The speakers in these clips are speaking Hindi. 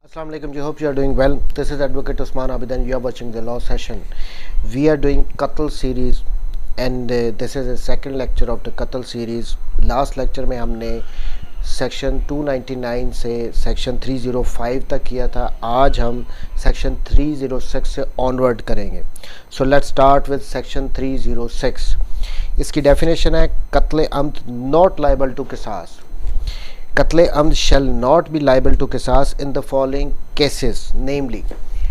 Assalamu alaikum. I hope you are doing well. This is Advocate Usman Abidan. You are watching the law session. We are doing Qatl series and this is the second lecture of the Qatl series. Last lecture में हमने सेक्शन 299 से सेक्शन 305 तक किया था. आज हम सेक्शन 306 से ऑनवर्ड करेंगे. So let's start with section 306. इसकी डेफिनेशन है कत्ल अम्द नॉट लायबल टू किसास. कत्ल अम्द shall not be liable to किसास in the following cases namely.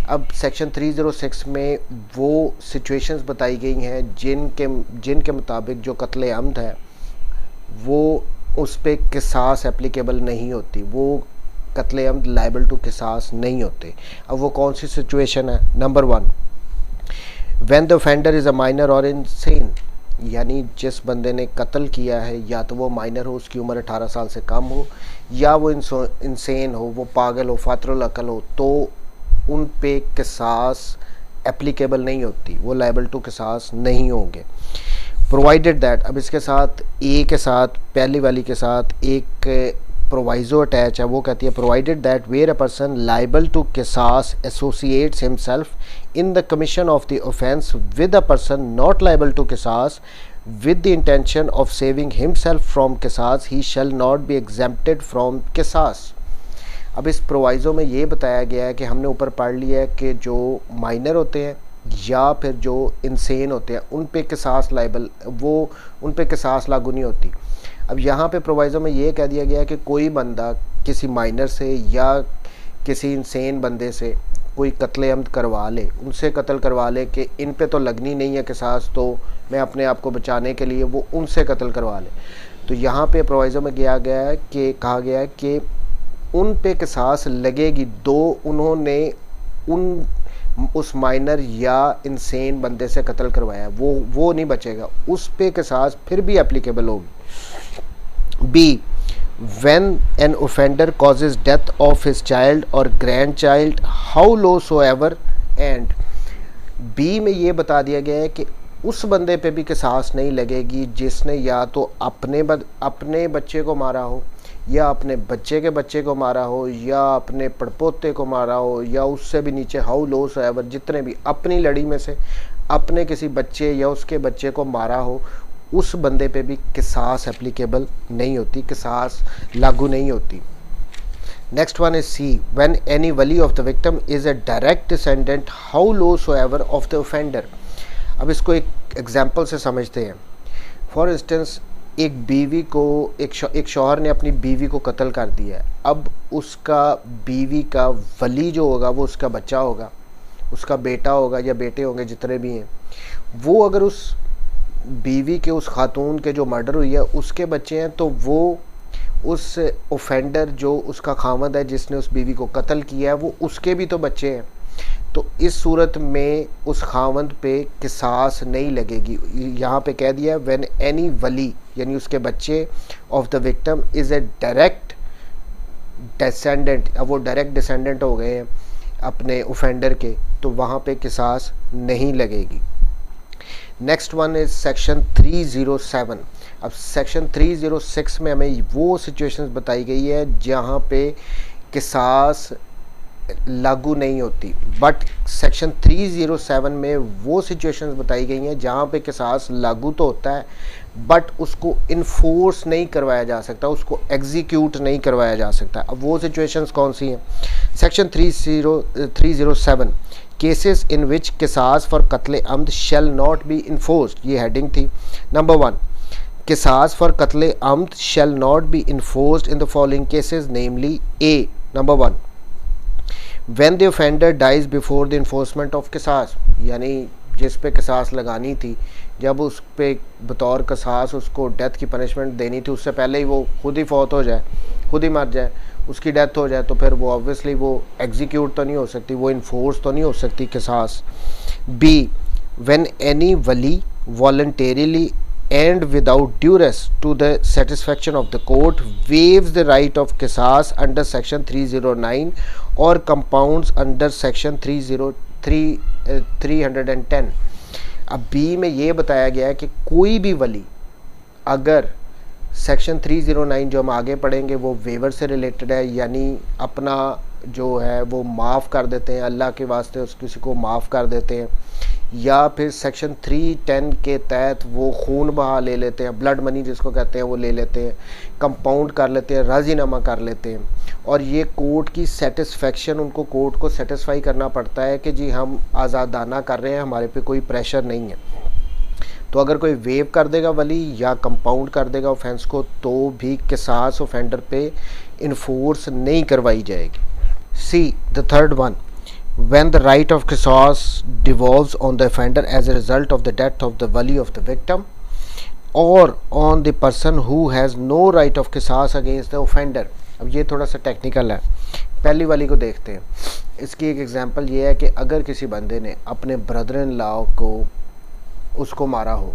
अब सेक्शन 306 में वो सिचुएशंस बताई गई हैं जिनके मुताबिक जो कत्ल अम्द है वो उस पर किसास एप्लीकेबल नहीं होती, वो कत्ल अम्द लाइबल टू किसास नहीं होते. अब वो कौन सी सिचुएशन है? Number 1, when the offender is a minor और इनसेन, यानी जिस बंदे ने कत्ल किया है या तो वो माइनर हो, उसकी उम्र 18 साल से कम हो, या वो इंसेन हो, वो पागल हो, फातरुल अकल हो, तो उन पे किसास एप्लीकेबल नहीं होती, वो लायबल टू किसास नहीं होंगे. प्रोवाइडेड दैट, अब इसके साथ ए के साथ पहली वाली के साथ एक प्रोवाइजो अटैच है. वो कहती है provided that where a person liable to किसास associates himself in the commission of the offence with a person not liable to किसास with the intention of saving himself from किसास he shall not be exempted from किसास. अब इस प्रोवाइज़ो में ये बताया गया है कि हमने ऊपर पढ़ लिया है कि जो माइनर होते हैं या फिर जो इंसेन होते हैं उन पे किसास लाइबल, वो उन पे किसास लागू नहीं होती. अब यहाँ पे प्रोवाइज़ो में ये कह दिया गया है कि कोई बंदा किसी माइनर से या किसी इंसेन बंदे से कोई कत्ल अम्द करवा ले, उनसे कत्ल करवा ले कि इन पे तो लगनी नहीं है किसास, तो मैं अपने आप को बचाने के लिए वो उनसे कत्ल करवा ले. तो यहाँ पे प्रोवाइज़ो में कहा गया है कि उन पे किसास लगेगी दो उन्होंने उस माइनर या इंसेन बंदे से कत्ल करवाया, वो नहीं बचेगा, उस पे किसास फिर भी एप्लीकेबल होगी. B, when an offender causes death of his child or grandchild how low soever, and B में ये बता दिया गया है कि उस बंदे पे भी किसास नहीं लगेगी जिसने या तो अपने बच्चे को मारा हो, या अपने बच्चे के बच्चे को मारा हो, या अपने पड़पोते को मारा हो, या उससे भी नीचे हाउ लो सोएवर, जितने भी अपनी लड़ी में से अपने किसी बच्चे या उसके बच्चे को मारा हो, उस बंदे पे भी किसास एप्लीकेबल नहीं होती, किसास लागू नहीं होती. Next one is C, when any वली of the victim is a direct descendant how low soever of the offender. अब इसको एक एग्जांपल से समझते हैं. फॉर इंस्टेंस एक बीवी को एक शौहर ने अपनी बीवी को कत्ल कर दिया है. अब उसका बीवी का वली जो होगा वो उसका बच्चा होगा, उसका बेटा होगा या बेटे होंगे जितने भी हैं. वो अगर उस बीवी के, उस खातून के जो मर्डर हुई है उसके बच्चे हैं, तो वो उस ऑफेंडर जो उसका खामद है जिसने उस बीवी को कत्ल किया है वो उसके भी तो बच्चे हैं. तो इस सूरत में उस खामद पे किसास नहीं लगेगी. यहाँ पे कह दिया व्हेन एनी वली यानी उसके बच्चे of the victim is a direct descendant, अब वो डायरेक्ट डिसेंडेंट हो गए हैं अपने ऑफेंडर के, तो वहाँ पे किसास नहीं लगेगी. Next one is section 307. अब सेक्शन 306 में हमें वो सिचुएशंस बताई गई है जहाँ पे किसास लागू नहीं होती, बट सेक्शन 307 में वो सिचुएशंस बताई गई हैं जहाँ पे किसास लागू तो होता है बट उसको इन्फोर्स नहीं करवाया जा सकता, उसको एग्जीक्यूट नहीं करवाया जा सकता. अब वो सिचुएशंस कौन सी हैं? सेक्शन 307, केसेस इन विच किसास फॉर कत्ल अम्द शैल नॉट बी इन्फोर्स्ड, ये हेडिंग थी. नंबर 1, किसास फॉर कत्ल अम्द shall not be enforced in the following cases namely A. Number 1, when the offender dies before the enforcement of किसास, यानी जिस पे किसास लगानी थी, जब उस पे बतौर किसास उसको डेथ की पनिशमेंट देनी थी उससे पहले ही वो खुद ही फौत हो जाए, खुद ही मर जाए, उसकी डेथ हो जाए, तो फिर वो ऑब्वियसली वो एग्जीक्यूट तो नहीं हो सकती, वो इन्फोर्स तो नहीं हो सकती किसास. बी, व्हेन एनी वली voluntarily and without duress to the satisfaction of the court waives the right of qisas under section 309 or compounds under section 310. अब बी में ये बताया गया है कि कोई भी वली अगर सेक्शन 309 जो हम आगे पढ़ेंगे वो वेवर से रिलेटेड है, यानी अपना जो है वो माफ़ कर देते हैं, अल्लाह के वास्ते उस किसी को माफ़ कर देते हैं, या फिर सेक्शन 310 के तहत वो खून बहा ले लेते हैं, ब्लड मनी जिसको कहते हैं वो ले लेते हैं, कंपाउंड कर लेते हैं, राजीनामा कर लेते हैं। और ये कोर्ट की सेटिस्फेक्शन, उनको कोर्ट को सेटिस्फाई करना पड़ता है कि जी हम आज़ादाना कर रहे हैं, हमारे पे कोई प्रेशर नहीं है। तो अगर कोई वेव कर देगा वली या कंपाउंड कर देगा ऑफेंस को, तो भी किसास ऑफेंडर पे इन्फोर्स नहीं करवाई जाएगी। See the third one, when the right of qisas devolves on the offender as a result of the death of the wali of the victim or on the person who has no right of qisas against the offender। अब ये थोड़ा सा टेक्निकल है, पहली वाली को देखते हैं। इसकी एक एग्जांपल ये है कि अगर किसी बंदे ने अपने ब्रदर इन लॉ को उसको मारा हो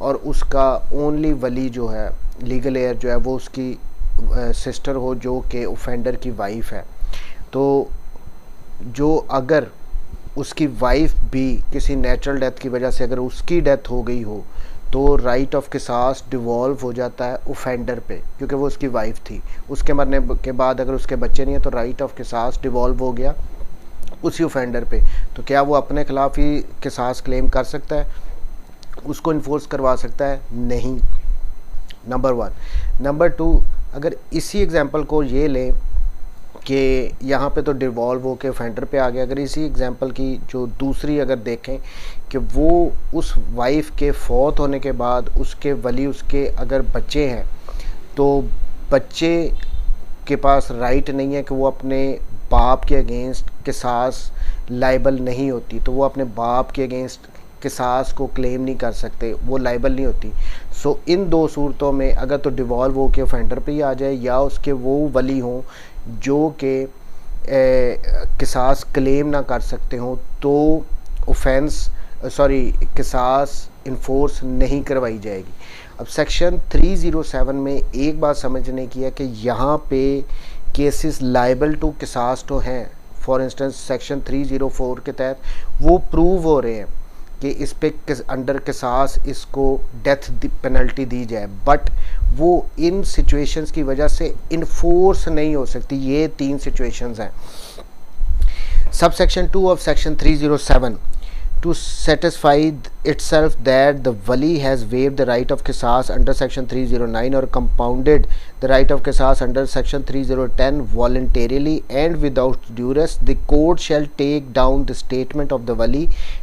और उसका ओनली वली जो है, लीगल एयर जो है, वो उसकी सिस्टर हो जो कि ऑफेंडर की वाइफ है, तो जो अगर उसकी वाइफ भी किसी नेचुरल डेथ की वजह से अगर उसकी डेथ हो गई हो, तो राइट ऑफ किसास डिवॉल्व हो जाता है ऑफेंडर पे, क्योंकि वो उसकी वाइफ थी। उसके मरने के बाद अगर उसके बच्चे नहीं है तो राइट ऑफ किसास डिवॉल्व हो गया उसी ऑफेंडर पे। तो क्या वो अपने खिलाफ ही किसास क्लेम कर सकता है, उसको इन्फोर्स करवा सकता है? नहीं, नंबर वन। नंबर टू, अगर इसी एग्जांपल को ये लें कि यहाँ पे तो डिवॉल्व होके ऑफेंडर पे आ गया, अगर इसी एग्जांपल की जो दूसरी अगर देखें कि वो उस वाइफ के फौत होने के बाद उसके वली, उसके अगर बच्चे हैं, तो बच्चे के पास राइट नहीं है कि वो अपने बाप के अगेंस्ट किसास लाइबल नहीं होती, तो वो अपने बाप के अगेंस्ट किसास को क्लेम नहीं कर सकते, वो लाइबल नहीं होती। सो इन दो सूरतों में अगर तो डिवॉल्व हो के ऑफेंडर पे ही आ जाए, या उसके वो वली हों जो कि किसास क्लेम ना कर सकते हों, तो किसास इन्फोर्स नहीं करवाई जाएगी। अब सेक्शन 307 में एक बात समझने की है कि यहाँ पे केसेस लाइबल टू किसास तो हैं। फॉर इंस्टेंस सेक्शन 304 के तहत वो प्रूव हो रहे हैं कि इस पे अंडर किसास इसको डेथ पेनल्टी दी जाए, बट वो इन सिचुएशंस की वजह से इन्फोर्स नहीं हो सकती। ये 3 सिचुएशंस हैं। Sub section 2 of section 307 to satisfy itself that the wali has waived the right of qisas under section 309 or compounded the right of qisas under section 3010 voluntarily and without duress, the court shall take down the statement of the wali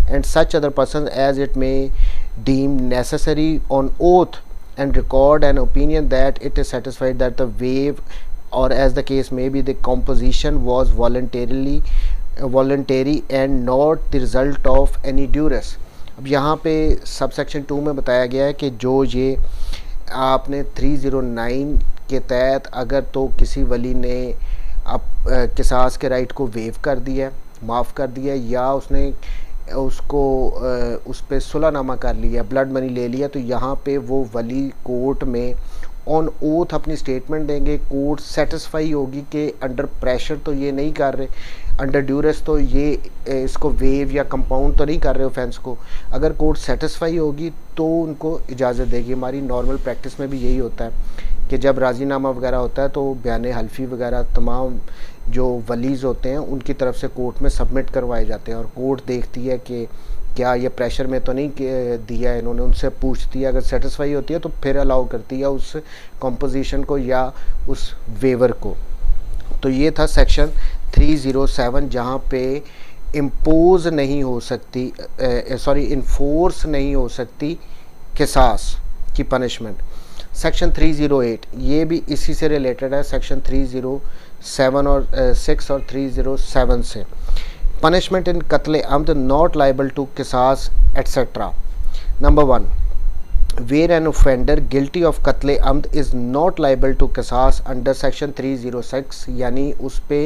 and such other persons as it may deem necessary on oath and record an opinion that it is satisfied that the waive or as the case may be the composition was voluntary and not the result of any duress। अब यहाँ पे सब सेक्शन 2 में बताया गया है कि जो ये आपने 309 के तहत अगर तो किसी वली ने किसास के राइट को वेव कर दिया, माफ़ कर दिया, या उसने उसको उस पर सुलहनामा कर लिया, ब्लड मनी ले लिया, तो यहाँ पे वो वली कोर्ट में ऑन ओथ अपनी स्टेटमेंट देंगे। कोर्ट सेटिस्फाई होगी कि अंडर प्रेशर तो ये नहीं कर रहे, अंडर ड्यूरेस तो ये इसको वेव या कंपाउंड तो नहीं कर रहे ऑफेंस को। अगर कोर्ट सेटिस्फाई होगी तो उनको इजाज़त देगी। हमारी नॉर्मल प्रैक्टिस में भी यही होता है कि जब राज़ीनामा वगैरह होता है तो बयान हल्फी वगैरह तमाम जो वलीज़ होते हैं उनकी तरफ से कोर्ट में सबमिट करवाए जाते हैं, और कोर्ट देखती है कि क्या ये प्रेशर में तो नहीं दिया है इन्होंने, उनसे पूछती है, अगर सेटिस्फाई होती है तो फिर अलाउ करती है उस कॉम्पोजिशन को या उस वेवर को। तो ये था सेक्शन 307 जहाँ पे इम्पोज नहीं हो सकती, इन्फोर्स नहीं हो सकती किसास की पनिशमेंट। सेक्शन 308 ये भी इसी से रिलेटेड है, सेक्शन 307 और 6 और 307 से। punishment in qatl amd not liable to qisas etc. Number 1, where an offender guilty of qatl amd is not liable to qisas under section 306, यानी उस पे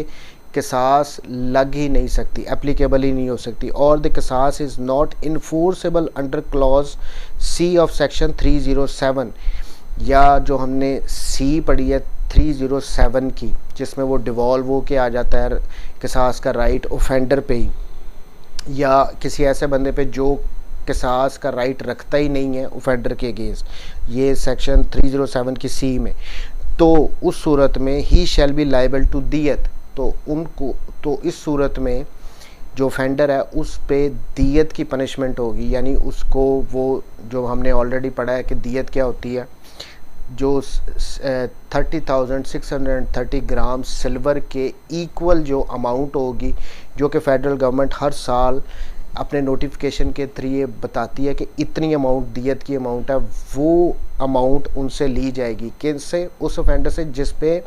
किसास लग ही नहीं सकती, एप्लीकेबल ही नहीं हो सकती, और द किसास is not enforceable under clause C of section 307, या जो हमने सी पढ़ी है 307 की, जिसमें वो डिवॉल्व हो के आ जाता है किसास का राइट ऑफेंडर पे ही, या किसी ऐसे बंदे पे जो किसास का राइट रखता ही नहीं है ऑफेंडर के अगेंस्ट, ये सेक्शन 307 की सी में। तो उस सूरत में ही शैल बी लाइबल टू दियत, तो उनको तो इस सूरत में जो ऑफेंडर है उस पे दियत की पनिशमेंट होगी, यानी उसको वो जो हमने ऑलरेडी पढ़ा है कि दियत क्या होती है, जो 30,630 ग्राम सिल्वर के इक्वल जो अमाउंट होगी, जो कि फेडरल गवर्नमेंट हर साल अपने नोटिफिकेशन के थ्रू बताती है कि इतनी अमाउंट दियत की अमाउंट है, वो अमाउंट उनसे ली जाएगी। किससे? उस ऑफेंडर से जिस पे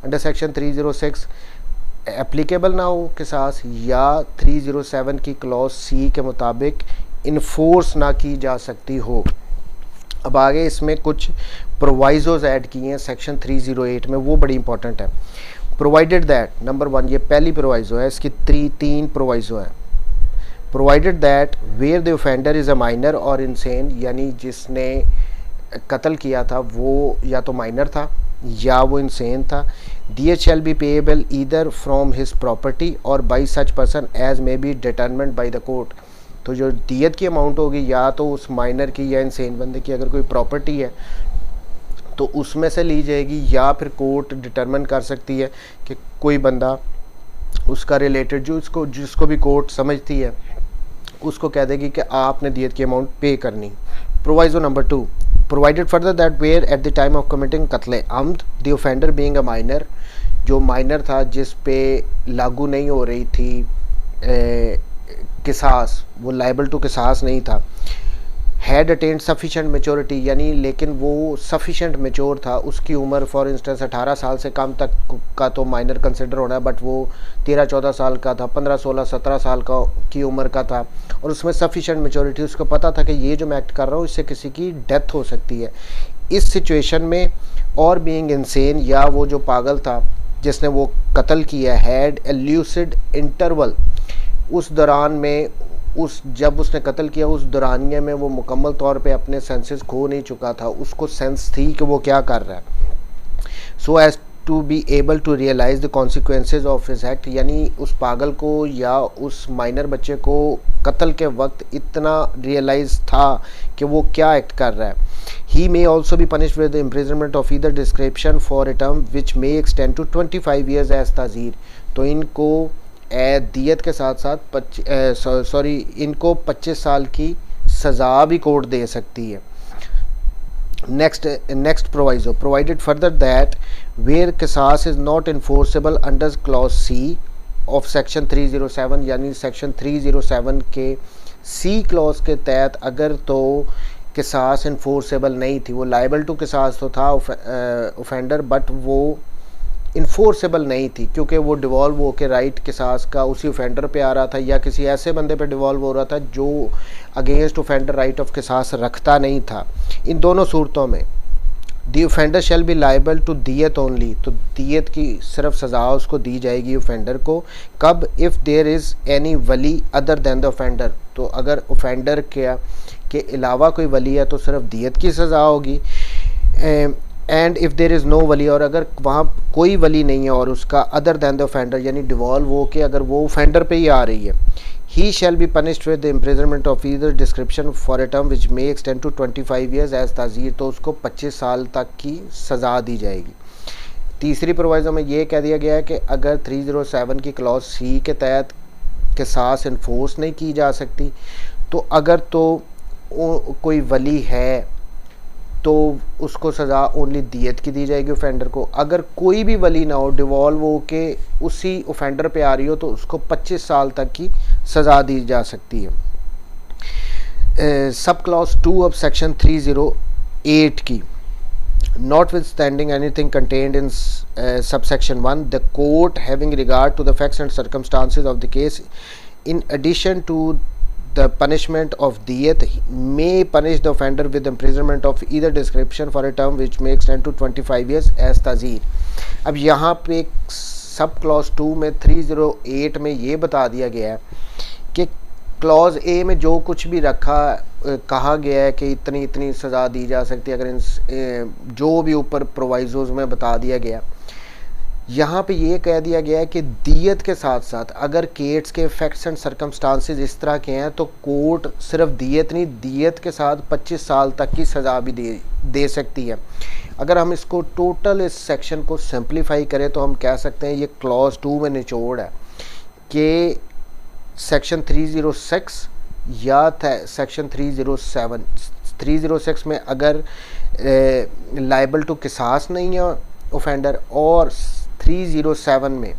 अंडर सेक्शन 306 एप्लीकेबल ना हो किसास, या 307 की क्लॉज सी के मुताबिक इन्फोर्स ना की जा सकती हो। अब आगे इसमें कुछ प्रोवाइजोज ऐड किए हैं सेक्शन 308 में, वो बड़ी इंपॉर्टेंट है। प्रोवाइडेड दैट, नंबर 1 ये पहली प्रोवाइजो है, इसकी तीन प्रोवाइजो है। Provided that where the offender is a minor और इनसेन, यानी जिसने कत्ल किया था वो या तो माइनर था या वो इंसेन था, दियत shall be payable either from his property और by such person as may be determined by the court. तो जो दियत की अमाउंट होगी या तो उस माइनर की या इंसेन बंदे की अगर कोई प्रॉपर्टी है तो उसमें से ली जाएगी, या फिर कोर्ट डिटरमिन कर सकती है कि कोई बंदा उसका रिलेटेड जिसको भी कोर्ट समझती है उसको कह देगी कि आपने दियत की अमाउंट पे करनी। Proviso number 2, provided further that where at the time of committing कत्ल अम्द the offender being a minor, जो माइनर था जिस पे लागू नहीं हो रही थी किसास, वो लाइबल टू किसास नहीं था, हैड अटेंड सफिशेंट मेच्योरिटी, यानी लेकिन वो सफिशेंट मेच्योर था, उसकी उम्र फॉर इंस्टेंस 18 साल से कम तक का तो माइनर कंसिडर होना है, बट वो 13-14 साल का था, 15-16-17 साल का की उम्र का था, और उसमें सफिशेंट मेच्योरिटी, उसको पता था कि ये जो मैं एक्ट कर रहा हूँ इससे किसी की डेथ हो सकती है। इस सिचुएशन में और बीइंग इंसेन, या वो जो पागल था जिसने वो कत्ल किया, हैड ए ल्यूसिड इंटरवल, उस दौरान में जब उसने कत्ल किया उस दौरानिए में वो मुकम्मल तौर पे अपने सेंसेस खो नहीं चुका था, उसको सेंस थी कि वो क्या कर रहा है, so as to be able to realise the consequences of his act, यानी उस पागल को या उस माइनर बच्चे को कत्ल के वक्त इतना रियलाइज था कि वो क्या एक्ट कर रहा है। He may also be punished with imprisonment of either description for a term which may extend to 25 years as ताज़ीर, तो इनको दियत के साथ साथ इनको 25 साल की सज़ा भी कोर्ट दे सकती है। Next proviso, provided further that where किसास is not enforceable under clause C of section 307, यानी सेक्शन 307 के सी क्लॉज के तहत अगर तो किसास इन्फोर्सेबल नहीं थी, वो लाइबल टू किसास तो था ऑफेंडर, बट वो इन्फोर्सेबल नहीं थी क्योंकि वो डिवॉल्व हो के राइट किसास का उसी ऑफेंडर पे आ रहा था, या किसी ऐसे बंदे पे डिवॉल्व हो रहा था जो अगेंस्ट ऑफेंडर राइट ऑफ किसास रखता नहीं था। इन दोनों सूरतों में the offender shall be liable to दियत ओनली, तो दियत की सिर्फ सज़ा उसको दी जाएगी ऑफेंडर को। कब? इफ़ देयर इज़ एनी वली अदर दैन द ऑफेंडर, तो अगर ऑफेंडर के अलावा कोई वली है तो सिर्फ दियत की सज़ा होगी। And if there is no वली, और अगर वहाँ कोई वली नहीं है और उसका अदर दैन द ऑफेंडर यानी डिवॉल्व हो के अगर वो ऑफेंडर पे ही आ रही है, he shall be punished with the imprisonment of either description for a term which may extend to 25 years as ताज़ीर, तो उसको 25 साल तक की सज़ा दी जाएगी। तीसरी प्रोवाइजो में ये कह दिया गया है कि अगर 307 की क्लॉज सी के तहत किसास इन्फोर्स नहीं की जा सकती, तो अगर तो कोई वली है तो उसको सज़ा ओनली दियत की दी जाएगी ऑफेंडर को। अगर कोई भी वली ना हो, डिवॉल्व हो के उसी ऑफेंडर पे आ रही हो, तो उसको 25 साल तक की सज़ा दी जा सकती है। सब क्लॉज 2 ऑफ सेक्शन 308 की, notwithstanding anything contained in subsection 1, the court having regard to the facts and circumstances of the case, in addition to the punishment of diyat, may punish the offender with imprisonment of either description for a term which may extend to 25 years as ताज़ीर। अब यहाँ पे सब क्लॉज 2 में 308 में ये बता दिया गया है कि क्लॉज ए में जो कुछ भी कहा गया है कि इतनी इतनी सज़ा दी जा सकती है, अगर जो भी ऊपर प्रोवाइजोज में बता दिया गया, यहाँ पे ये कह दिया गया है कि दियत के साथ साथ अगर केस के फैक्ट्स एंड सर्कमस्टांसेस इस तरह के हैं तो कोर्ट सिर्फ दियत नहीं, दियत के साथ 25 साल तक की सज़ा भी दे सकती है। अगर हम इसको टोटल इस सेक्शन को सिंप्लीफाई करें तो हम कह सकते हैं ये क्लॉज 2 में निचोड़ है कि सेक्शन 306 या सेक्शन 306 में अगर लाइबल टू किसास नहीं है ऑफेंडर, और 307 में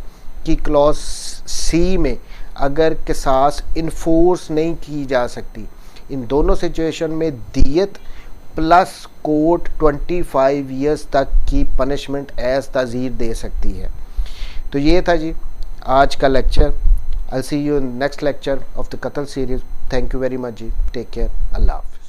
की क्लॉज सी में अगर किसास इन्फोर्स नहीं की जा सकती, इन दोनों सिचुएशन में दियत प्लस कोर्ट 25 ईयर्स तक की पनिशमेंट एज ताज़ीर दे सकती है। तो ये था जी आज का lecture. I'll see you in next lecture of the Qatl series. Thank you very much जी, टेक केयर, अल्लाह हाफ़िज़।